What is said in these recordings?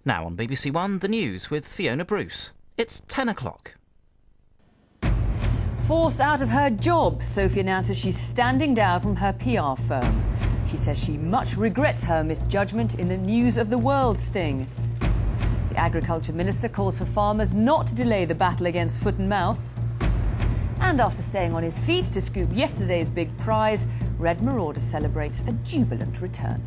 Now on BBC One, the news with Fiona Bruce. It's 10 o'clock. Forced out of her job, Sophie announces she's standing down from her PR firm. She says she much regrets her misjudgment in the News of the World sting. The Agriculture Minister calls for farmers not to delay the battle against foot and mouth. And after staying on his feet to scoop yesterday's big prize, Red Marauder celebrates a jubilant return.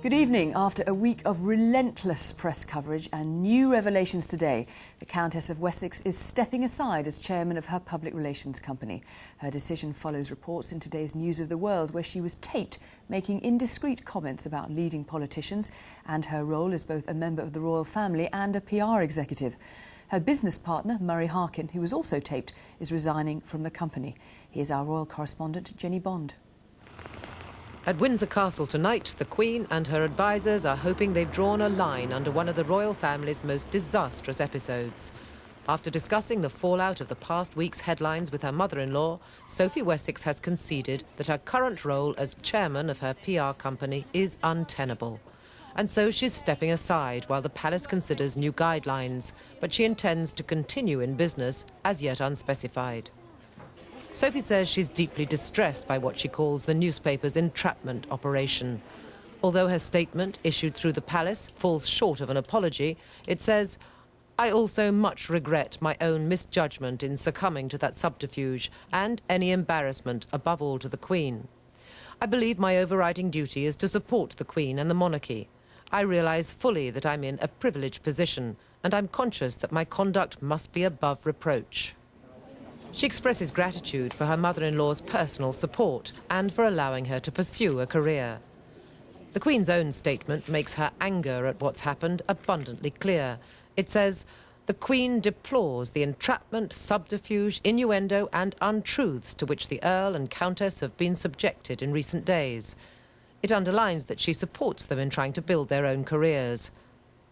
Good evening. After a week of relentless press coverage and new revelations today, the Countess of Wessex is stepping aside as chairman of her public relations company. Her decision follows reports in today's News of the World where she was taped making indiscreet comments about leading politicians and her role as both a member of the royal family and a PR executive. Her business partner, Murray Harkin, who was also taped, is resigning from the company. Here's our royal correspondent, Jenny Bond. At Windsor Castle tonight, the Queen and her advisers are hoping they've drawn a line under one of the royal family's most disastrous episodes. After discussing the fallout of the past week's headlines with her mother-in-law, Sophie Wessex has conceded that her current role as chairman of her PR company is untenable. And so she's stepping aside while the palace considers new guidelines, but she intends to continue in business as yet unspecified. Sophie says she's deeply distressed by what she calls the newspaper's entrapment operation. Although her statement, issued through the palace, falls short of an apology, it says, "I also much regret my own misjudgment in succumbing to that subterfuge and any embarrassment, above all to the Queen. I believe my overriding duty is to support the Queen and the monarchy. I realise fully that I'm in a privileged position, and I'm conscious that my conduct must be above reproach." She expresses gratitude for her mother-in-law's personal support and for allowing her to pursue a career. The Queen's own statement makes her anger at what's happened abundantly clear. It says, "The Queen deplores the entrapment, subterfuge, innuendo and untruths to which the Earl and Countess have been subjected in recent days." It underlines that she supports them in trying to build their own careers.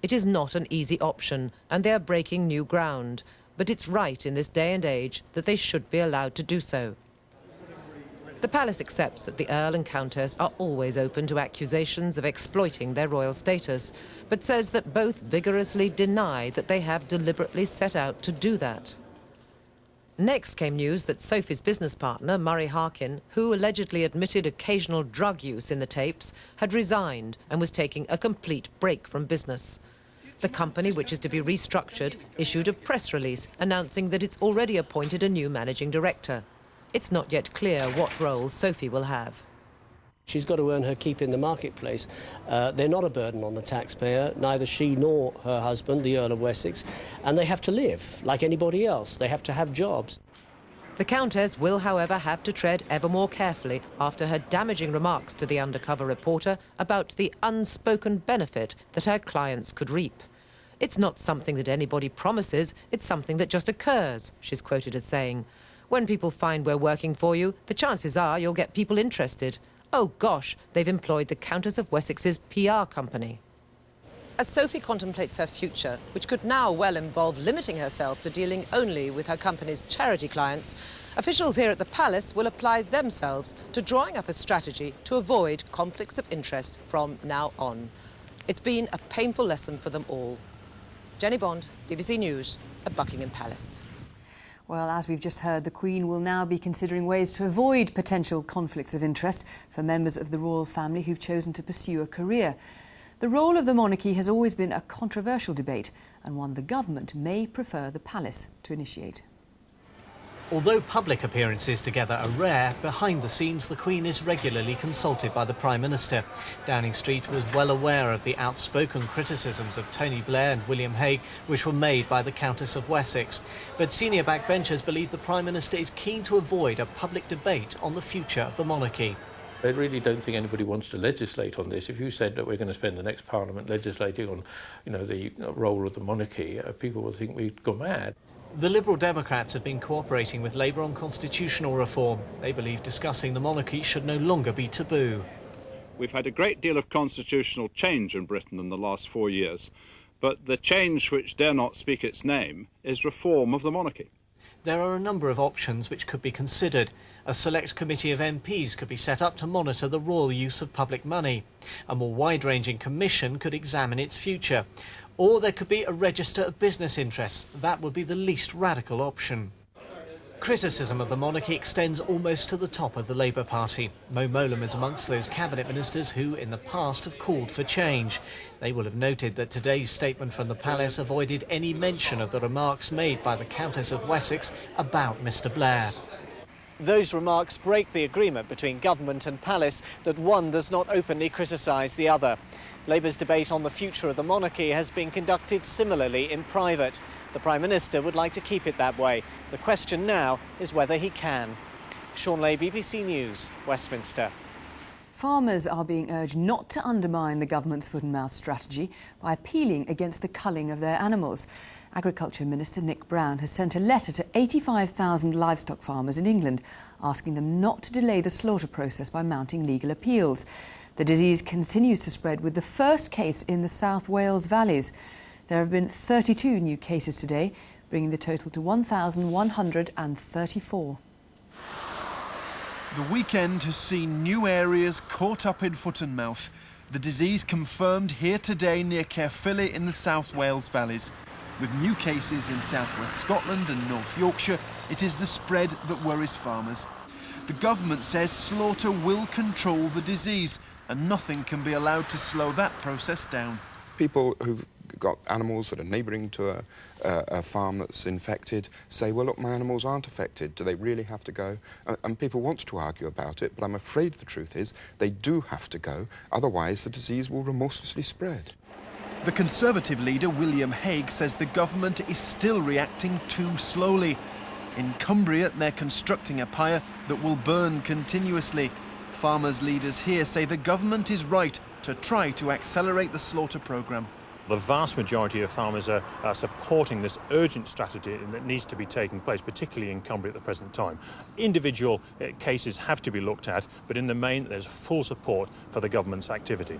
It is not an easy option, and they are breaking new ground. But it's right in this day and age that they should be allowed to do so. The palace accepts that the Earl and Countess are always open to accusations of exploiting their royal status, but says that both vigorously deny that they have deliberately set out to do that. Next came news that Sophie's business partner, Murray Harkin, who allegedly admitted occasional drug use in the tapes, had resigned and was taking a complete break from business. The company, which is to be restructured, issued a press release announcing that it's already appointed a new managing director. It's not yet clear what role Sophie will have. She's got to earn her keep in the marketplace. They're not a burden on the taxpayer, neither she nor her husband, the Earl of Wessex, and they have to live like anybody else. They have to have jobs. The Countess will, however, have to tread ever more carefully after her damaging remarks to the undercover reporter about the unspoken benefit that her clients could reap. "It's not something that anybody promises, it's something that just occurs," she's quoted as saying. "When people find we're working for you, the chances are you'll get people interested. Oh gosh, they've employed the Countess of Wessex's PR company." As Sophie contemplates her future, which could now well involve limiting herself to dealing only with her company's charity clients, officials here at the palace will apply themselves to drawing up a strategy to avoid conflicts of interest from now on. It's been a painful lesson for them all. Jenny Bond, BBC News, at Buckingham Palace. Well, as we've just heard, the Queen will now be considering ways to avoid potential conflicts of interest for members of the royal family who've chosen to pursue a career. The role of the monarchy has always been a controversial debate and one the government may prefer the palace to initiate. Although public appearances together are rare, behind the scenes the Queen is regularly consulted by the Prime Minister. Downing Street was well aware of the outspoken criticisms of Tony Blair and William Hague, which were made by the Countess of Wessex. But senior backbenchers believe the Prime Minister is keen to avoid a public debate on the future of the monarchy. I really don't think anybody wants to legislate on this. If you said that we're going to spend the next Parliament legislating on, the role of the monarchy, people will think we'd go mad. The Liberal Democrats have been cooperating with Labour on constitutional reform. They believe discussing the monarchy should no longer be taboo. We've had a great deal of constitutional change in Britain in the last 4 years. But the change which dare not speak its name is reform of the monarchy. There are a number of options which could be considered. A select committee of MPs could be set up to monitor the royal use of public money. A more wide-ranging commission could examine its future. Or there could be a register of business interests. That would be the least radical option. Criticism of the monarchy extends almost to the top of the Labour Party. Mo Mowlam is amongst those cabinet ministers who, in the past, have called for change. They will have noted that today's statement from the palace avoided any mention of the remarks made by the Countess of Wessex about Mr Blair. Those remarks break the agreement between government and palace that one does not openly criticise the other. Labour's debate on the future of the monarchy has been conducted similarly in private. The Prime Minister would like to keep it that way. The question now is whether he can. Sean Lay, BBC News, Westminster. Farmers are being urged not to undermine the government's foot and mouth strategy by appealing against the culling of their animals. Agriculture Minister Nick Brown has sent a letter to 85,000 livestock farmers in England asking them not to delay the slaughter process by mounting legal appeals. The disease continues to spread, with the first case in the South Wales valleys. There have been 32 new cases today, bringing the total to 1,134. The weekend has seen new areas caught up in foot and mouth. The disease confirmed here today near Caerphilly in the South Wales valleys. With new cases in southwest Scotland and North Yorkshire, it is the spread that worries farmers. The government says slaughter will control the disease, and nothing can be allowed to slow that process down. People who've got animals that are neighbouring to a farm that's infected say, well, look, my animals aren't affected. Do they really have to go? And people want to argue about it, but I'm afraid the truth is they do have to go. Otherwise, the disease will remorselessly spread. The Conservative leader, William Hague, says the government is still reacting too slowly. In Cumbria, they're constructing a pyre that will burn continuously. Farmers' leaders here say the government is right to try to accelerate the slaughter programme. The vast majority of farmers are supporting this urgent strategy that needs to be taking place, particularly in Cumbria at the present time. Individual cases have to be looked at, but in the main there's full support for the government's activity.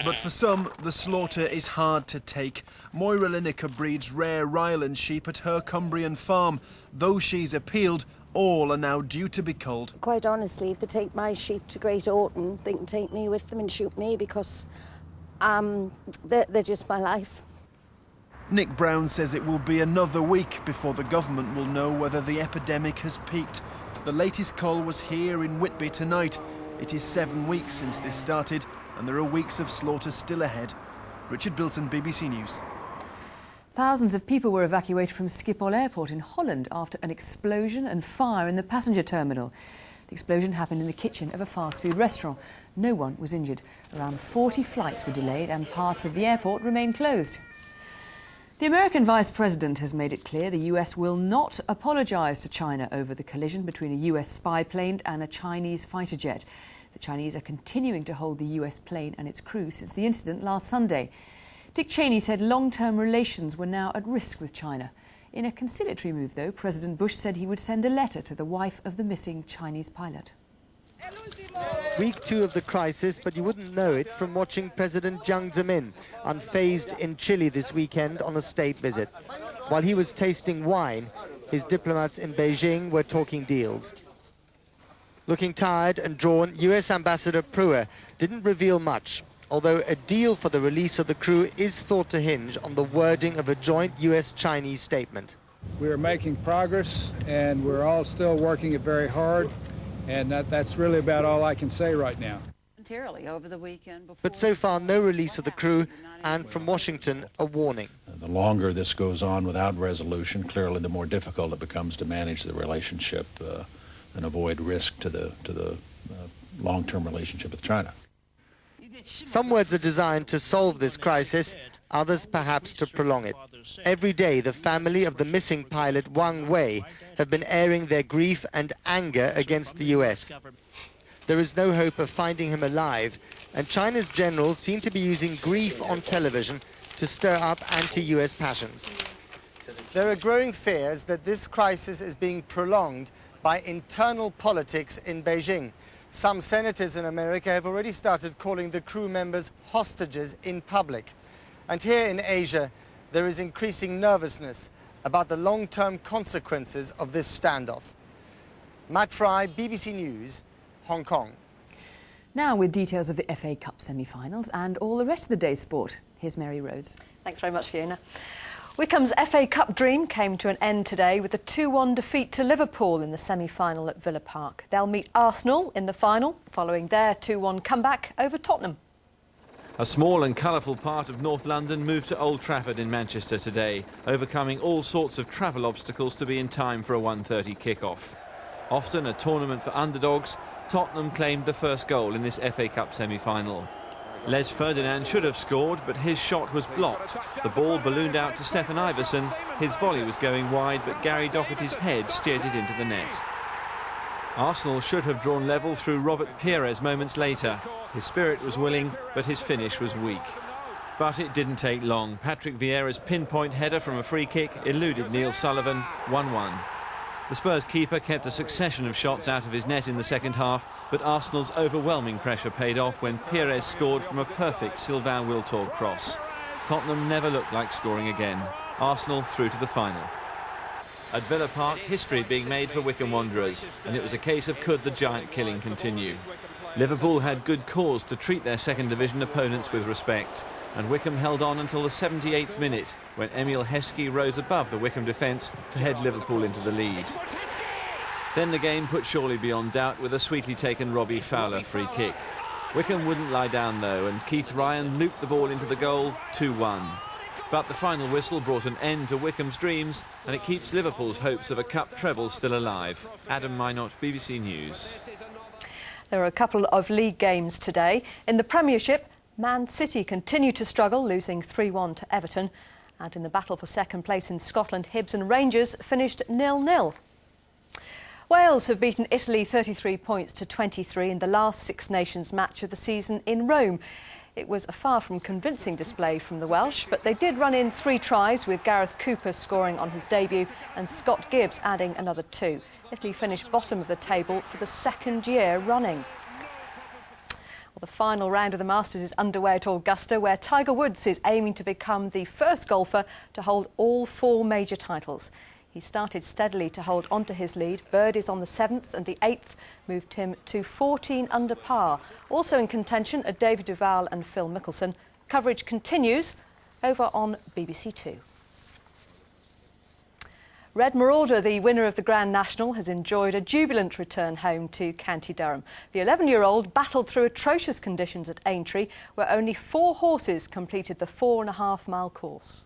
But for some, the slaughter is hard to take. Moira Lineker breeds rare Ryland sheep at her Cumbrian farm. Though she's appealed, all are now due to be culled. Quite honestly, if they take my sheep to Great Orton, they can take me with them and shoot me, because they're just my life. Nick Brown says it will be another week before the government will know whether the epidemic has peaked. The latest cull was here in Whitby tonight. It is 7 weeks since this started, and there are weeks of slaughter still ahead. Richard Bilton, BBC News. Thousands of people were evacuated from Schiphol Airport in Holland after an explosion and fire in the passenger terminal. The explosion happened in the kitchen of a fast food restaurant. No one was injured. Around 40 flights were delayed and parts of the airport remain closed. The American Vice President has made it clear the US will not apologise to China over the collision between a US spy plane and a Chinese fighter jet. The Chinese are continuing to hold the US plane and its crew since the incident last Sunday. Dick Cheney said long-term relations were now at risk with China. In a conciliatory move, though, President Bush said he would send a letter to the wife of the missing Chinese pilot. Week 2 of the crisis, but you wouldn't know it from watching President Jiang Zemin unfazed in Chile this weekend on a state visit. While he was tasting wine, his diplomats in Beijing were talking deals. Looking tired and drawn, US Ambassador Pruer didn't reveal much, although a deal for the release of the crew is thought to hinge on the wording of a joint US-Chinese statement. We are making progress, and we're all still working it very hard, and that's really about all I can say right now. Over the weekend but so far, no release of the crew, and from Washington, a warning. The longer this goes on without resolution, clearly the more difficult it becomes to manage the relationship and avoid risk to the long-term relationship with China. Some words are designed to solve this crisis, others perhaps to prolong it. Every day, the family of the missing pilot Wang Wei have been airing their grief and anger against the US. There is no hope of finding him alive, and China's generals seem to be using grief on television to stir up anti-US passions. There are growing fears that this crisis is being prolonged by internal politics in Beijing. Some senators in America have already started calling the crew members hostages in public. And here in Asia, there is increasing nervousness about the long-term consequences of this standoff. Matt Fry, BBC News, Hong Kong. Now with details of the FA Cup semi-finals and all the rest of the day's sport. Here's Mary Rhodes. Thanks very much, Fiona. Wycombe's FA Cup dream came to an end today with a 2-1 defeat to Liverpool in the semi-final at Villa Park. They'll meet Arsenal in the final, following their 2-1 comeback over Tottenham. A small and colourful part of North London moved to Old Trafford in Manchester today, overcoming all sorts of travel obstacles to be in time for a 1:30 kick-off. Often a tournament for underdogs, Tottenham claimed the first goal in this FA Cup semi-final. Les Ferdinand should have scored, but his shot was blocked. The ball ballooned out to Stefan Iversen. His volley was going wide, but Gary Doherty's head steered it into the net. Arsenal should have drawn level through Robert Pires moments later. His spirit was willing, but his finish was weak. But it didn't take long. Patrick Vieira's pinpoint header from a free kick eluded Neil Sullivan, 1-1. The Spurs keeper kept a succession of shots out of his net in the second half, but Arsenal's overwhelming pressure paid off when Pires scored from a perfect Sylvain Wiltord cross. Tottenham never looked like scoring again. Arsenal through to the final. At Villa Park, history being made for Wycombe Wanderers, and it was a case of could the giant killing continue. Liverpool had good cause to treat their second division opponents with respect, and Wycombe held on until the 78th minute when Emile Heskey rose above the Wycombe defence to head Liverpool into the lead. Then the game put surely beyond doubt with a sweetly taken Robbie Fowler free kick. Wycombe wouldn't lie down though, and Keith Ryan looped the ball into the goal, 2-1. But the final whistle brought an end to Wycombe's dreams, and it keeps Liverpool's hopes of a cup treble still alive. Adam Minot, BBC News. There are a couple of league games today. In the Premiership, Man City continue to struggle, losing 3-1 to Everton. And in the battle for second place in Scotland, Hibs and Rangers finished 0-0. Wales have beaten Italy 33 points to 23 in the last Six Nations match of the season in Rome. It was a far from convincing display from the Welsh, but they did run in 3 tries, with Gareth Cooper scoring on his debut and Scott Gibbs adding another 2. Italy finished bottom of the table for the second year running. Well, the final round of the Masters is underway at Augusta, where Tiger Woods is aiming to become the first golfer to hold all 4 major titles. He started steadily to hold onto his lead. Birdies on the 7th and the 8th moved him to 14 under par. Also in contention are David Duval and Phil Mickelson. Coverage continues over on BBC Two. Red Marauder, the winner of the Grand National, has enjoyed a jubilant return home to County Durham. The 11-year-old battled through atrocious conditions at Aintree, where only 4 horses completed the 4.5-mile course.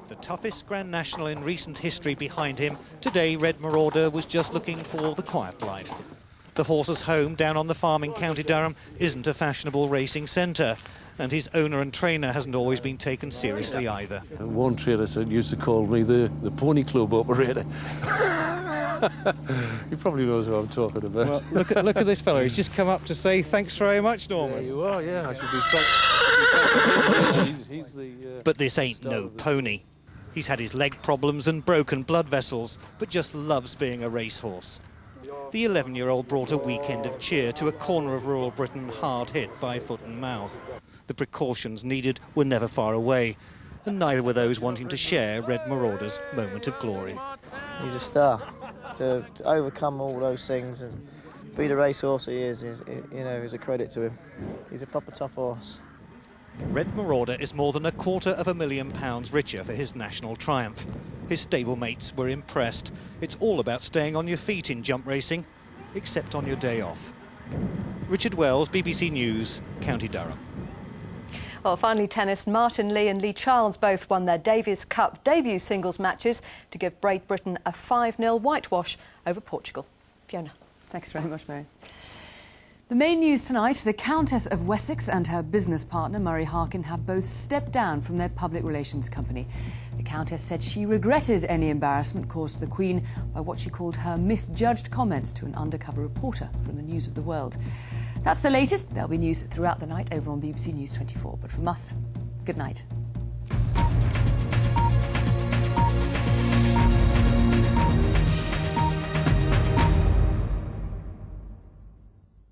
The toughest Grand National in recent history behind him, today Red Marauder was just looking for the quiet life. The horse's home down on the farm in County Durham isn't a fashionable racing centre, and his owner and trainer hasn't always been taken seriously either. One trainer used to call me the pony club operator. He probably knows what I'm talking about. Well, look at this fellow. He's just come up to say thanks very much, Norman. There you are, yeah. I should be thankful. He's the, but this ain't no pony. He's had his leg problems and broken blood vessels, but just loves being a racehorse. The 11-year-old brought a weekend of cheer to a corner of rural Britain hard hit by foot and mouth. The precautions needed were never far away, and neither were those wanting to share Red Marauder's moment of glory. He's a star. To overcome all those things and be the racehorse he is a credit to him. He's a proper tough horse. Red Marauder is more than £250,000 richer for his national triumph. His stablemates were impressed. It's all about staying on your feet in jump racing, except on your day off. Richard Wells, BBC News, County Durham. Well, finally tennis. Martin Lee and Lee Charles both won their Davis Cup debut singles matches to give Great Britain a 5-0 whitewash over Portugal. Fiona. Thanks very much, Mary. The main news tonight, the Countess of Wessex and her business partner, Murray Harkin, have both stepped down from their public relations company. The Countess said she regretted any embarrassment caused to the Queen by what she called her misjudged comments to an undercover reporter from the News of the World. That's the latest. There'll be news throughout the night over on BBC News 24. But from us, good night.